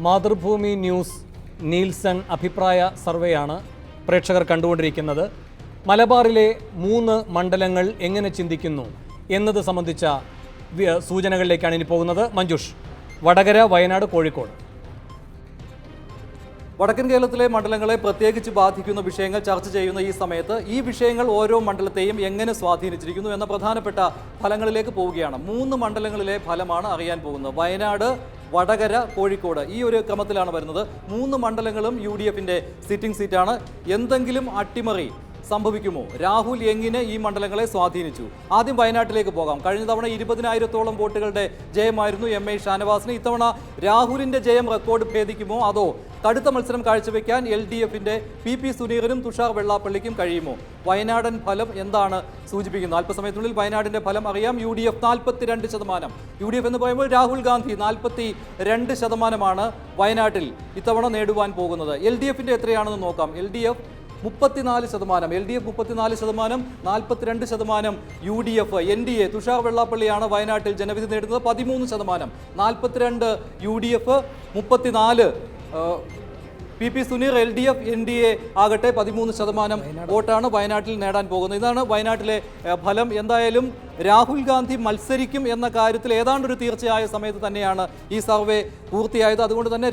Mathrubhumi news Nielsen അഭിപ്രായ സർവേയാണ് പ്രേക്ഷകർ കണ്ടുകൊണ്ടിരിക്കുന്നത്. മലബാറിലെ 3 മണ്ഡലങ്ങൾ എങ്ങനെ ചിന്തിക്കുന്നു എന്നത് സംബന്ധിച്ച സൂചനകളിലേക്കാണ് ഇനി പോകുന്നത്. മഞ്ജുഷ്, വടകര, വയനാട്, കോഴിക്കോട്. വടക്കൻ കേരളത്തിലെ മണ്ഡലങ്ങളെ പ്രത്യേകിച്ച് ബാധിക്കുന്ന വിഷയങ്ങൾ ചർച്ച ചെയ്യുന്ന ഈ സമയത്ത് ഈ വിഷയങ്ങൾ ഓരോ മണ്ഡലത്തെയും എങ്ങനെ സ്വാധീനിച്ചിരിക്കുന്നു എന്ന പ്രധാനപ്പെട്ട ഫലങ്ങളിലേക്ക് പോവുകയാണ്. 3 മണ്ഡലങ്ങളിലെ ഫലമാണ് അറിയാൻ പോകുന്നത്. വയനാട്, വടകര, കോഴിക്കോട്, ഈ ഒരു ക്രമത്തിലാണ് വരുന്നത്. 3 മണ്ഡലങ്ങളും UDFിൻ്റെ സിറ്റിംഗ് സീറ്റാണ്. എന്തെങ്കിലും അട്ടിമറി സംഭവിക്കുമോ? രാഹുൽ എങ്ങനെ ഈ മണ്ഡലങ്ങളെ സ്വാധീനിച്ചു? ആദ്യം വയനാട്ടിലേക്ക് പോകാം. കഴിഞ്ഞ തവണ 20,000-ഓളം വോട്ടുകളുടെ ജയമായിരുന്നു MI ഷാനവാസിന്. ഇത്തവണ രാഹുലിന്റെ ജയം റെക്കോർഡ് ഭേദിക്കുമോ? അതോ കടുത്ത മത്സരം കാഴ്ചവെക്കാൻ LDFിന്റെ PP സുനീറിനും തുഷാർ വെള്ളാപ്പള്ളിക്കും കഴിയുമോ? വയനാടൻ ഫലം എന്താണ് സൂചിപ്പിക്കുന്നത്? അല്പസമയത്തിനുള്ളിൽ വയനാടിന്റെ ഫലം അറിയാം. UDF 42%. UDF എന്ന് പറയുമ്പോൾ രാഹുൽ ഗാന്ധി 42% വയനാട്ടിൽ ഇത്തവണ നേടുവാൻ പോകുന്നത്. LDFിന്റെ എത്രയാണെന്ന് നോക്കാം. LDF 34%, LDF 34%, 42% UDF. NDA Tushar വെള്ളാപ്പള്ളിയാണ് വയനാട്ടിൽ ജനവിധി നേടുന്നത്, 13%. 42 UDF, 34 PP Suneer. LDF, NDA ആകട്ടെ 13% വോട്ടാണ് വയനാട്ടിൽ നേടാൻ പോകുന്നത്. ഇതാണ് വയനാട്ടിലെ ഫലം. എന്തായാലും രാഹുൽ ഗാന്ധി മത്സരിക്കും എന്ന കാര്യത്തിൽ ഏതാണ്ടൊരു തീർച്ചയായ സമയത്ത് തന്നെയാണ് ഈ സർവേ പൂർത്തിയായത്. അതുകൊണ്ട് തന്നെ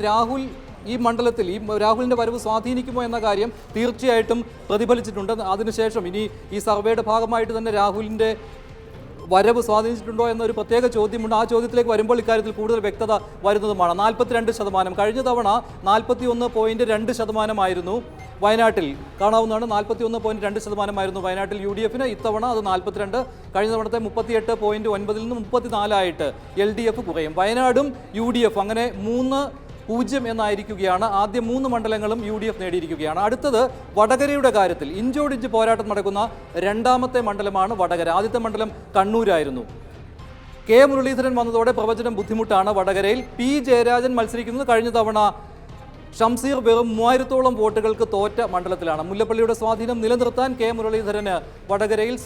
ഈ മണ്ഡലത്തിൽ രാഹുലിൻ്റെ വരവ് സ്വാധീനിക്കുമോ എന്ന കാര്യം തീർച്ചയായിട്ടും പ്രതിഫലിച്ചിട്ടുണ്ട്. അതിനുശേഷം ഇനി ഈ സർവേയുടെ ഭാഗമായിട്ട് തന്നെ രാഹുലിൻ്റെ വരവ് സ്വാധീനിച്ചിട്ടുണ്ടോ എന്നൊരു പ്രത്യേക ചോദ്യമുണ്ട്. ആ ചോദ്യത്തിലേക്ക് വരുമ്പോൾ ഇക്കാര്യത്തിൽ കൂടുതൽ വ്യക്തത വരുന്നതുമാണ്. 42%. കഴിഞ്ഞ തവണ 41.2% വയനാട്ടിൽ കാണാവുന്നതാണ്. 41.2% വയനാട്ടിൽ UDFന്. ഇത്തവണ അത് 42. കഴിഞ്ഞ തവണത്തെ 38.9 നിന്ന് 34 LDF കുറയും. വയനാടും UDF അങ്ങനെ 3-0 എന്നായിരിക്കുകയാണ്. ആദ്യ 3 മണ്ഡലങ്ങളും UDF നേടിയിരിക്കുകയാണ്. അടുത്തത് വടകരയുടെ കാര്യത്തിൽ ഇഞ്ചോടിഞ്ച് പോരാട്ടം നടക്കുന്ന രണ്ടാമത്തെ മണ്ഡലമാണ് വടകര. ആദ്യത്തെ മണ്ഡലം കണ്ണൂരായിരുന്നു. K മുരളീധരൻ വന്നതോടെ പ്രവചനം ബുദ്ധിമുട്ടാണ് വടകരയിൽ. P ജയരാജൻ മത്സരിക്കുന്നത് കഴിഞ്ഞ തവണ ഷംസീർ വെറും 3000-ഓളം വോട്ടുകൾക്ക് തോറ്റ മണ്ഡലത്തിലാണ്. മുല്ലപ്പള്ളിയുടെ സ്വാധീനം നിലനിർത്താൻ K മുരളീധരന് വടകരയിൽ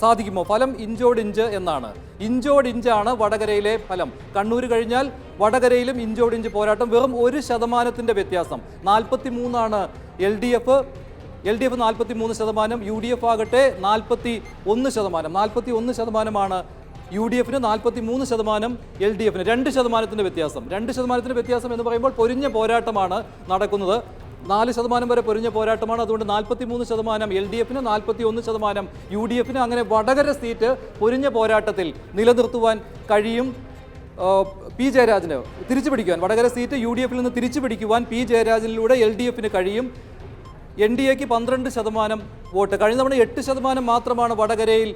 സാധിക്കുമോ? ഫലം ഇഞ്ചോടിഞ്ച് എന്നാണ്. ഇഞ്ചോടിഞ്ചാണ് വടകരയിലെ ഫലം. കണ്ണൂർ കഴിഞ്ഞാൽ വടകരയിലും ഇഞ്ചോടിഞ്ച് പോരാട്ടം. വെറും 1% വ്യത്യാസം. 43 LDF 43%, UDF ആകട്ടെ 41%. 41%-മാണ് UDFന്, 43% LDFന്. 2% വ്യത്യാസം. 2% വ്യത്യാസം എന്ന് പറയുമ്പോൾ പൊരിഞ്ഞ പോരാട്ടമാണ് നടക്കുന്നത്. 4% വരെ പൊരിഞ്ഞ പോരാട്ടമാണ്. അതുകൊണ്ട് 43% LDFന്, 41% UDFന്. അങ്ങനെ വടകര സീറ്റ് പൊരിഞ്ഞ പോരാട്ടത്തിൽ നിലനിർത്തുവാൻ കഴിയും P ജയരാജന്. തിരിച്ചു പിടിക്കുവാൻ വടകര സീറ്റ് UDFിൽ നിന്ന് തിരിച്ചു പിടിക്കുവാൻ P ജയരാജനിലൂടെ LDFന് കഴിയും. NDAക്ക് 12% വോട്ട്. കഴിഞ്ഞ തവണ 8% മാത്രമാണ് വടകരയിൽ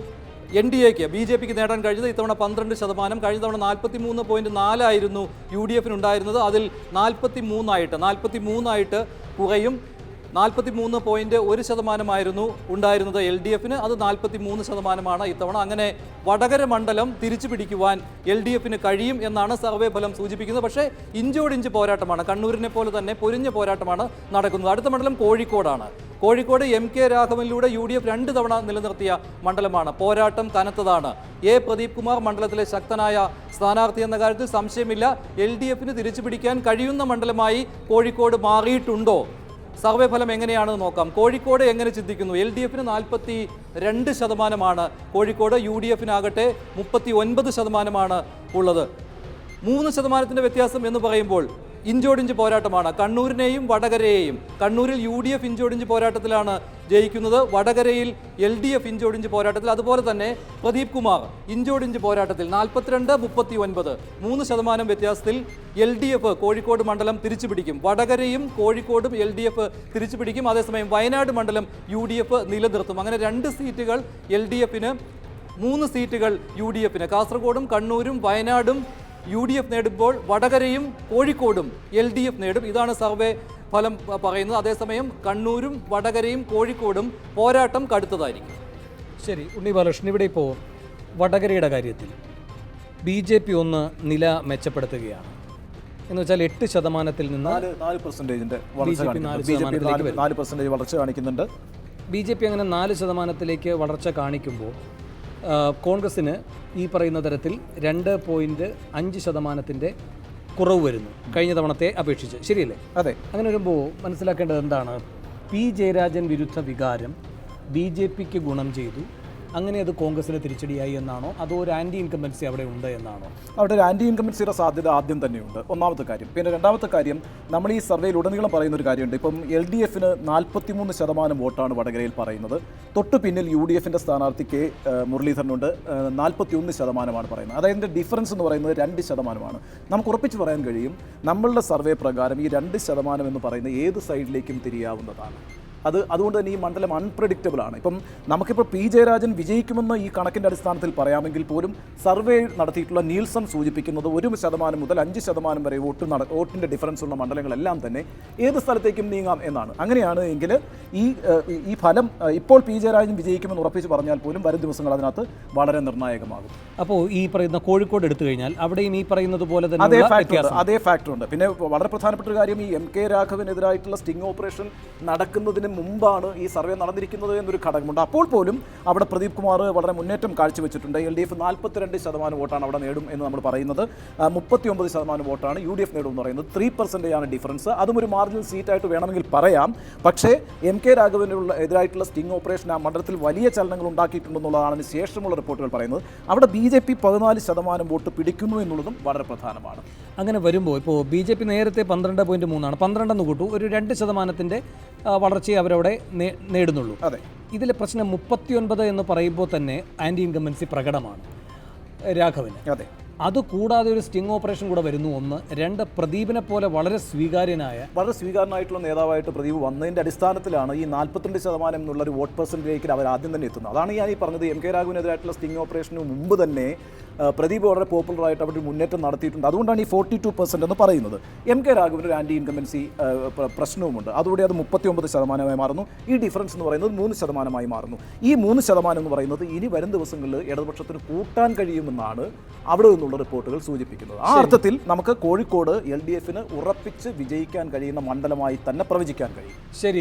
NDAക്ക് BJPക്ക് നേടാൻ കഴിഞ്ഞത്. ഇത്തവണ 12%. കഴിഞ്ഞ തവണ 43.4 UDFിനുണ്ടായിരുന്നത്. അതിൽ 43 കുറയും. 43.1% ഉണ്ടായിരുന്നത് LDFന്. അത് 43% ഇത്തവണ. അങ്ങനെ വടകര മണ്ഡലം തിരിച്ചു പിടിക്കുവാൻ LDFന് കഴിയും എന്നാണ് സർവേ ഫലം സൂചിപ്പിക്കുന്നത്. പക്ഷേ ഇഞ്ചോടിഞ്ച് പോരാട്ടമാണ്. കണ്ണൂരിനെ പോലെ തന്നെ പൊരിഞ്ഞ പോരാട്ടമാണ് നടക്കുന്നത്. അടുത്ത മണ്ഡലം കോഴിക്കോടാണ്. കോഴിക്കോട് MK രാഘവനിലൂടെ UDF 2 തവണ നിലനിർത്തിയ മണ്ഡലമാണ്. പോരാട്ടം കനത്തതാണ്. പ്രദീപ് കുമാർ മണ്ഡലത്തിലെ ശക്തനായ സ്ഥാനാർത്ഥി എന്ന കാര്യത്തിൽ സംശയമില്ല. LDFന് തിരിച്ചു പിടിക്കാൻ കഴിയുന്ന മണ്ഡലമായി കോഴിക്കോട് മാറിയിട്ടുണ്ടോ? സർവേ ഫലം എങ്ങനെയാണെന്ന് നോക്കാം. കോഴിക്കോട് എങ്ങനെ ചിന്തിക്കുന്നു? LDFന് 42% കോഴിക്കോട്. UDFനാകട്ടെ 39% ഉള്ളത്. 3% വ്യത്യാസം എന്ന് പറയുമ്പോൾ ഇഞ്ചോടിഞ്ച് പോരാട്ടമാണ്. കണ്ണൂരിനെയും വടകരയെയും. കണ്ണൂരിൽ UDF ഇഞ്ചോടിഞ്ച് പോരാട്ടത്തിലാണ് ജയിക്കുന്നത്. വടകരയിൽ LDF ഇഞ്ചോടിഞ്ച് പോരാട്ടത്തിൽ. അതുപോലെ തന്നെ പ്രദീപ് കുമാർ ഇഞ്ചോടിഞ്ച് പോരാട്ടത്തിൽ 42-39. 3% വ്യത്യാസത്തിൽ LDF കോഴിക്കോട് മണ്ഡലം തിരിച്ചു പിടിക്കും. വടകരയും കോഴിക്കോടും LDF തിരിച്ചു പിടിക്കും. അതേസമയം വയനാട് മണ്ഡലം UDF നിലനിർത്തും. അങ്ങനെ 2 സീറ്റുകൾ LDFന്, 3 സീറ്റുകൾ UDFന്. കാസർഗോഡും കണ്ണൂരും വയനാടും UDF നേടുമ്പോൾ വടകരയും കോഴിക്കോടും LDF നേടും. ഇതാണ് സർവേ ഫലം പറയുന്നത്. അതേസമയം കണ്ണൂരും വടകരയും കോഴിക്കോടും പോരാട്ടം കടുത്തതായിരിക്കും. ശരി, ഉണ്ണി ബാലകൃഷ്ണൻ, ഇവിടെ ഇപ്പോൾ വടകരയുടെ കാര്യത്തിൽ BJP ഒന്ന് നില മെച്ചപ്പെടുത്തുകയാണ്. എന്ന് വെച്ചാൽ 8%-ൽ നിന്ന് 4% വളർച്ച കാണിക്കുന്നുണ്ട്. BJP അങ്ങനെ 4%-ലേക്ക് വളർച്ച കാണിക്കുമ്പോൾ കോൺഗ്രസിന് ഈ പറയുന്ന തരത്തിൽ 2.5% കുറവ് വരുന്നു കഴിഞ്ഞ തവണത്തെ അപേക്ഷിച്ച്, ശരിയല്ലേ? അതെ. അങ്ങനെ വരുമ്പോൾ മനസ്സിലാക്കേണ്ടത് എന്താണ്? പി ജയരാജൻ വിരുദ്ധ വികാരം BJPക്ക് ഗുണം ചെയ്തു, അങ്ങനെ അത് കോൺഗ്രസിന് തിരിച്ചടിയായി എന്നാണോ, അതോ ഒരു ആൻറ്റി ഇൻകംബൻസി അവിടെ ഉണ്ട് എന്നാണോ? അവിടെ ഒരു ആൻറ്റി ഇൻകംബൻസിയുടെ സാധ്യത ആദ്യം തന്നെയുണ്ട്, ഒന്നാമത്തെ കാര്യം. പിന്നെ രണ്ടാമത്തെ കാര്യം, നമ്മൾ ഈ സർവേയിൽ ഉടനീളം പറയുന്ന ഒരു കാര്യമുണ്ട്. ഇപ്പം LDFന് 43% വോട്ടാണ് വടകരയിൽ പറയുന്നത്. തൊട്ട് പിന്നിൽ UDFൻ്റെ സ്ഥാനാർത്ഥി K മുരളീധരനുണ്ട്, 41% പറയുന്നത്. അതായത് ഡിഫറൻസ് എന്ന് പറയുന്നത് 2%. നമുക്ക് ഉറപ്പിച്ച് പറയാൻ കഴിയും, നമ്മളുടെ സർവേ പ്രകാരം ഈ 2% എന്ന് പറയുന്നത് ഏത് സൈഡിലേക്കും തിരിയാവുന്നതാണ്. അതുകൊണ്ട് തന്നെ ഈ മണ്ഡലം അൺപ്രഡിക്റ്റബിൾ ആണ്. ഇപ്പം നമുക്കിപ്പോൾ P ജയരാജൻ വിജയിക്കുമെന്ന് ഈ കണക്കിൻ്റെ അടിസ്ഥാനത്തിൽ പറയാമെങ്കിൽ പോലും സർവേ നടത്തിയിട്ടുള്ള നീൽസൺ സൂചിപ്പിക്കുന്നത് 1% മുതൽ 5% വരെ വോട്ടിൻ്റെ ഡിഫറൻസ് ഉള്ള മണ്ഡലങ്ങളെല്ലാം തന്നെ ഏത് സ്ഥലത്തേക്കും നീങ്ങാം എന്നാണ്. അങ്ങനെയാണ് എങ്കിൽ ഈ ഫലം ഇപ്പോൾ P ജയരാജൻ വിജയിക്കുമെന്ന് ഉറപ്പിച്ച് പറഞ്ഞാൽ പോലും വരും ദിവസങ്ങൾ അതിനകത്ത് വളരെ നിർണായകമാകും. അപ്പോൾ ഈ പറയുന്ന കോഴിക്കോട് എടുത്തു കഴിഞ്ഞാൽ അവിടെയും ഈ പറയുന്നത് പോലെ അതേ ഫാക്ടറുണ്ട്. പിന്നെ വളരെ പ്രധാനപ്പെട്ട ഒരു കാര്യം, ഈ MK രാഘവനെതിരായിട്ടുള്ള സ്റ്റിംഗ് ഓപ്പറേഷൻ നടക്കുന്നതിന് മുമ്പാണ് ഈ സർവേ നടന്നിരിക്കുന്നത് എന്നൊരു ഘടകമുണ്ട്. അപ്പോൾ പോലും അവിടെ പ്രദീപ് കുമാർ വളരെ മുന്നേറ്റം കാഴ്ചവെച്ചിട്ടുണ്ട്. LDF 42% വോട്ടാണ് അവിടെ നേടും എന്ന് നമ്മൾ പറയുന്നത്. 39% വോട്ടാണ് UDF നേടും എന്ന് പറയുന്നത്. 3% ഡിഫറൻസ്. അതും ഒരു മാർജിനൽ സീറ്റായിട്ട് വേണമെങ്കിൽ പറയാം. പക്ഷേ MK രാഘവനുള്ള എതിരായിട്ടുള്ള സ്റ്റിംഗ് ഓപ്പറേഷൻ ആ മണ്ഡലത്തിൽ വലിയ ചലനങ്ങൾ ഉണ്ടാക്കിയിട്ടുണ്ടെന്നുള്ളതാണ് അതിന് ശേഷമുള്ള റിപ്പോർട്ടുകൾ പറയുന്നത്. അവിടെ BJP 14% വോട്ട് പിടിക്കുന്നു എന്നുള്ളതും വളരെ പ്രധാനമാണ്. അങ്ങനെ വരുമ്പോൾ ഇപ്പോൾ BJP നേരത്തെ 12.3 12 കൂട്ടു, ഒരു 2% വളർച്ചയെ അവരവിടെ നേടുന്നുള്ളൂ. അതെ. ഇതിലെ പ്രശ്നം 39 എന്ന് പറയുമ്പോൾ തന്നെ ആൻറ്റി ഇൻകംബൻസി പ്രകടമാണ് രാഘവന്. അതെ. അതുകൂടാതെ ഒരു സ്റ്റിംഗ് ഓപ്പറേഷൻ കൂടെ വരുന്നു. 1, 2 പ്രദീപിനെ പോലെ വളരെ സ്വീകാര്യനായിട്ടുള്ള നേതാവായിട്ട് പ്രദീപ് വന്നതിൻ്റെ അടിസ്ഥാനത്തിലാണ് ഈ 42% എന്നുള്ളൊരു വോട്ട് പെർസെൻറ്റേജിലേക്ക് അവർ ആദ്യം തന്നെ എത്തുന്നത്. അതാണ് ഞാൻ ഈ പറഞ്ഞത്, MK രാഘവനെതിരായിട്ടുള്ള സ്റ്റിംഗ് ഓപ്പറേഷന് മുമ്പ് തന്നെ പ്രദീപ് വളരെ പോപ്പുലറായിട്ട് അവർ മുന്നേറ്റം നടത്തിയിട്ടുണ്ട്. അതുകൊണ്ടാണ് ഈ 42% എന്ന് പറയുന്നത്. MK രാഘവന് ഒരു ആൻറ്റി ഇൻകംബൻസി പ്രശ്നവുമുണ്ട്. അതുകൂടി അത് 39% മാറുന്നു. ഈ ഡിഫറൻസ് എന്ന് പറയുന്നത് 3% മാറുന്നു. ഈ 3% എന്ന് പറയുന്നത് ഇനി വരും ദിവസങ്ങളിൽ ഇടതുപക്ഷത്തിന് കൂട്ടാൻ കഴിയുമെന്നാണ് അവിടെ നിന്നുള്ള റിപ്പോർട്ടുകൾ സൂചിപ്പിക്കുന്നത്. ആ അർത്ഥത്തിൽ നമുക്ക് കോഴിക്കോട് LDFന് ഉറപ്പിച്ച് വിജയിക്കാൻ കഴിയുന്ന മണ്ഡലമായി തന്നെ പ്രവചിക്കാൻ കഴിയും. ശരി.